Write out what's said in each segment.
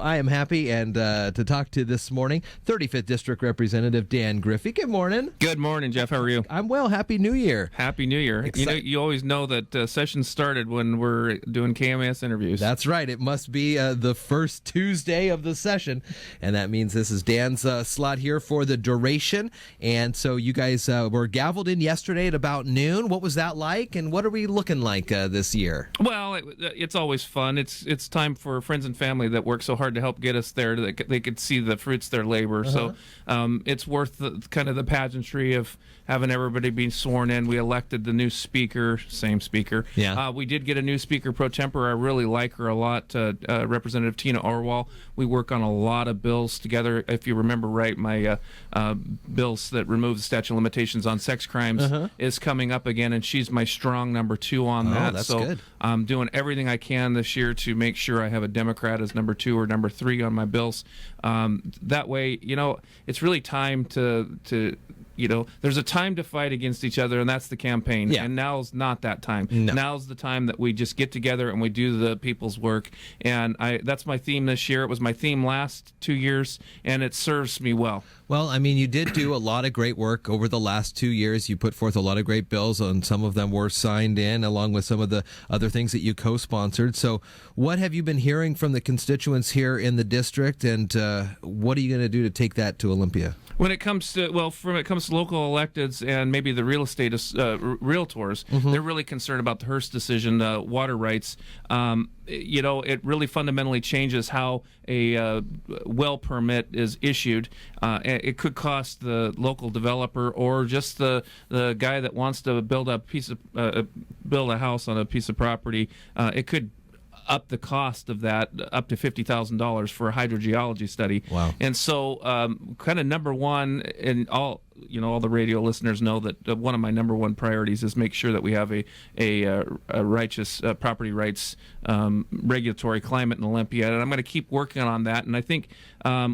I am happy and to talk to this morning 35th District Representative Dan Griffey. Good morning. Good morning, Jeff. How are you? I'm well. Happy New Year. Happy New Year. You always know that session started when we're doing KMS interviews. That's right. It must be the first Tuesday of the session, and that means this is Dan's slot here for the duration. And so you guys were gavelled in yesterday at about noon. What was that like, and what are we looking like this year? Well, it's always fun. It's time for friends and family that work so hard to help get us there that they could see the fruits of their labor. So it's worth the pageantry of having everybody being sworn in. We elected the new speaker, same speaker. Yeah. We did get a new speaker pro tempore. I really like her a lot, Representative Tina Orwell. We work on a lot of bills together. If you remember right, my bills that remove the statute of limitations on sex crimes is coming up again, and she's my strong number 2 on that. That's so good. I'm doing everything I can this year to make sure I have a Democrat as number 2 or number 3 on my bills. That way, it's really time to there's a time to fight against each other, and that's the campaign. Yeah. And now's not that time. No. Now's the time that we just get together and we do the people's work. And that's my theme this year. It was my theme last 2 years, and it serves me well. Well, I mean, you did do a lot of great work over the last 2 years. You put forth a lot of great bills, and some of them were signed in, along with some of the other things that you co-sponsored. So what have you been hearing from the constituents here in the district, and what are you going to do to take that to Olympia? When it comes to local electeds and maybe the real estate realtors, they're really concerned about the Hearst decision, water rights. It really fundamentally changes how a well permit is issued. It could cost the local developer or just the guy that wants to build a house on a piece of property. It could up the cost of that up to $50,000 for a hydrogeology study. Wow. And so kind of number one, and all the radio listeners know that one of my number one priorities is make sure that we have a righteous property rights regulatory climate in Olympia, and I'm going to keep working on that. And I think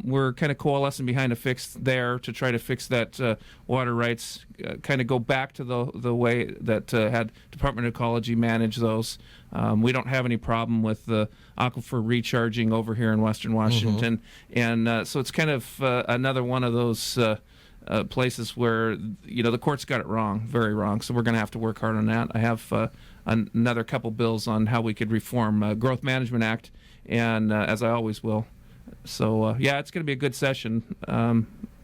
we're kind of coalescing behind a fix there to try to fix that water rights, kind of go back to the way that had Department of Ecology manage those. We don't have any problem with the aquifer recharging over here in Western Washington, and so it's kind of another one of those places where the courts got it wrong, very wrong. So we're going to have to work hard on that. I have another couple bills on how we could reform Growth Management Act, and as I always will. So it's going to be a good session.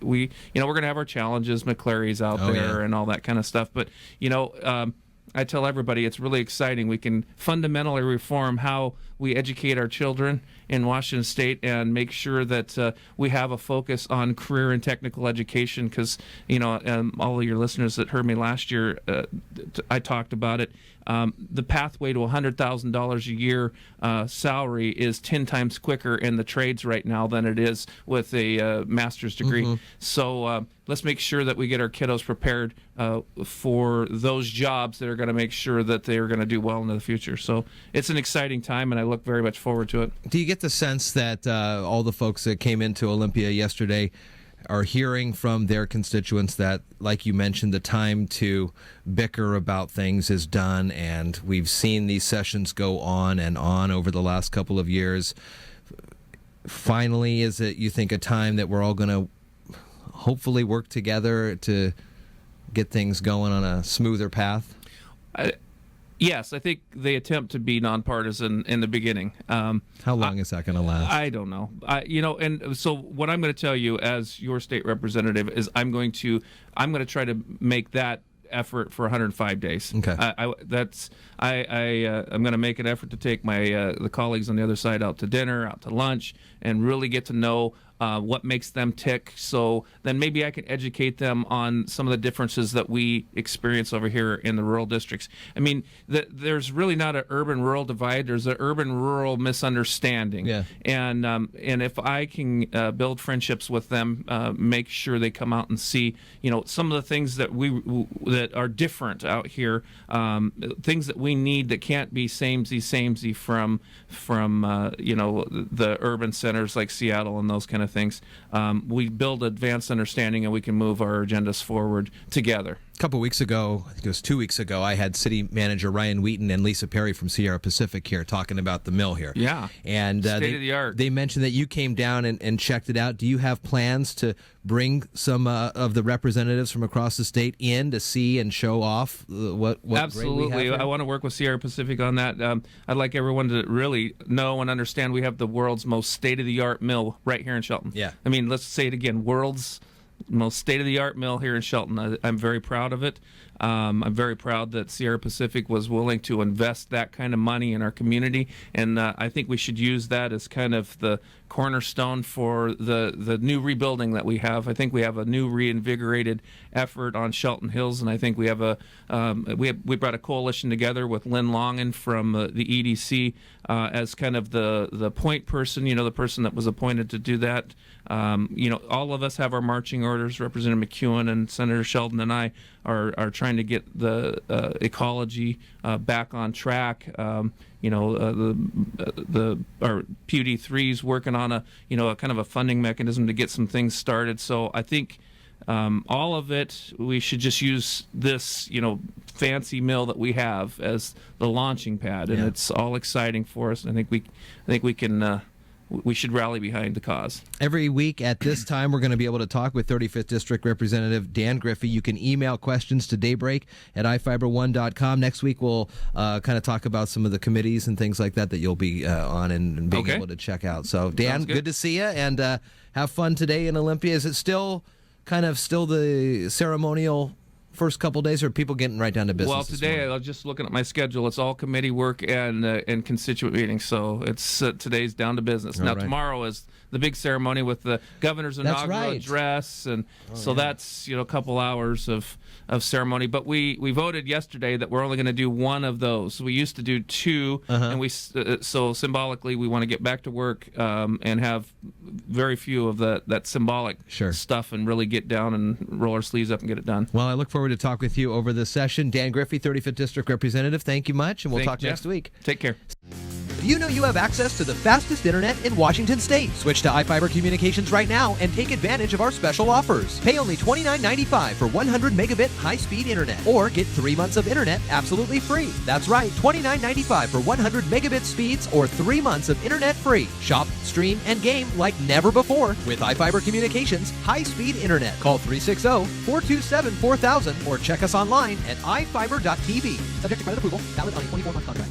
We're going to have our challenges. McClary's out there and all that kind of stuff, but I tell everybody it's really exciting. We can fundamentally reform how we educate our children in Washington State and make sure that we have a focus on career and technical education because, all of your listeners that heard me last year, I talked about it. The pathway to $100,000 a year salary is 10 times quicker in the trades right now than it is with a master's degree. So let's make sure that we get our kiddos prepared for those jobs that are going to make sure that they are going to do well into the future. So it's an exciting time, and I look very much forward to it. Do you get the sense that all the folks that came into Olympia yesterday are hearing from their constituents that, like you mentioned, the time to bicker about things is done, and we've seen these sessions go on and on over the last couple of years? Finally, is it, you think, a time that we're all going to hopefully work together to get things going on a smoother path? Yes, I think they attempt to be nonpartisan in the beginning. How long is that going to last? I don't know. And so what I'm going to tell you as your state representative is I'm going to try to make that effort for 105 days. Okay. I'm going to make an effort to take my the colleagues on the other side out to dinner, out to lunch, and really get to know what makes them tick. So then maybe I can educate them on some of the differences that we experience over here in the rural districts. I mean, there's really not an urban-rural divide. There's an urban-rural misunderstanding. Yeah. And if I can build friendships with them, make sure they come out and see, some of the things that that are different out here, things that we need that can't be samey from the urban centers like Seattle and those kind of things. We build advanced understanding, and we can move our agendas forward together. couple weeks ago, I think it was 2 weeks ago, I had City Manager Ryan Wheaton and Lisa Perry from Sierra Pacific here talking about the mill here. Yeah. And state of the art. They mentioned that you came down and checked it out. Do you have plans to bring some of the representatives from across the state in to see and show off what Absolutely. great we have here? I want to work with Sierra Pacific on that. I'd like everyone to really know and understand we have the world's most state-of-the-art mill right here in Shelton. Yeah. I mean, let's say it again, world's most state-of-the-art mill here in Shelton. I'm very proud of it. I'm very proud that Sierra Pacific was willing to invest that kind of money in our community, and I think we should use that as kind of the cornerstone for the new rebuilding that we have. I think we have a new reinvigorated effort on Shelton Hills, and I think we have we brought a coalition together with Lynn Longan from the EDC as kind of the point person, the person that was appointed to do that. All of us have our marching orders. Representative McEwen and Senator Sheldon and I are trying to get the ecology back on track. Our PUD3's working on a kind of a funding mechanism to get some things started. So I think all of it, we should just use this fancy mill that we have as the launching pad, and it's all exciting for us. I think we can. We should rally behind the cause. Every week at this time, we're going to be able to talk with 35th District Representative Dan Griffey. You can email questions to Daybreak at ifiber1.com. Next week, we'll kind of talk about some of the committees and things like that you'll be on and being able to check out. So, Dan, good to see you, and have fun today in Olympia. Is it still the ceremonial first couple days, or are people getting right down to business? Well, today I was just looking at my schedule. It's all committee work and constituent meetings, so it's today's down to business. Now tomorrow is the big ceremony with the governor's inaugural address, and that's a couple hours of ceremony. But we voted yesterday that we're only going to do one of those. We used to do two, and so symbolically we want to get back to work and have very few of that symbolic stuff, and really get down and roll our sleeves up and get it done. Well, I look forward to talk with you over this session. Dan Griffey, 35th District Representative, thank you much, and we'll talk next week. Take care. You know you have access to the fastest internet in Washington State. Switch to iFiber Communications right now and take advantage of our special offers. Pay only $29.95 for 100 megabit high-speed internet, or get 3 months of internet absolutely free. That's right, $29.95 for 100 megabit speeds or 3 months of internet free. Shop, stream, and game like never before with iFiber Communications high-speed internet. Call 360-427-4000 or check us online at ifiber.tv. Subject to credit approval, valid on a 24-month contract.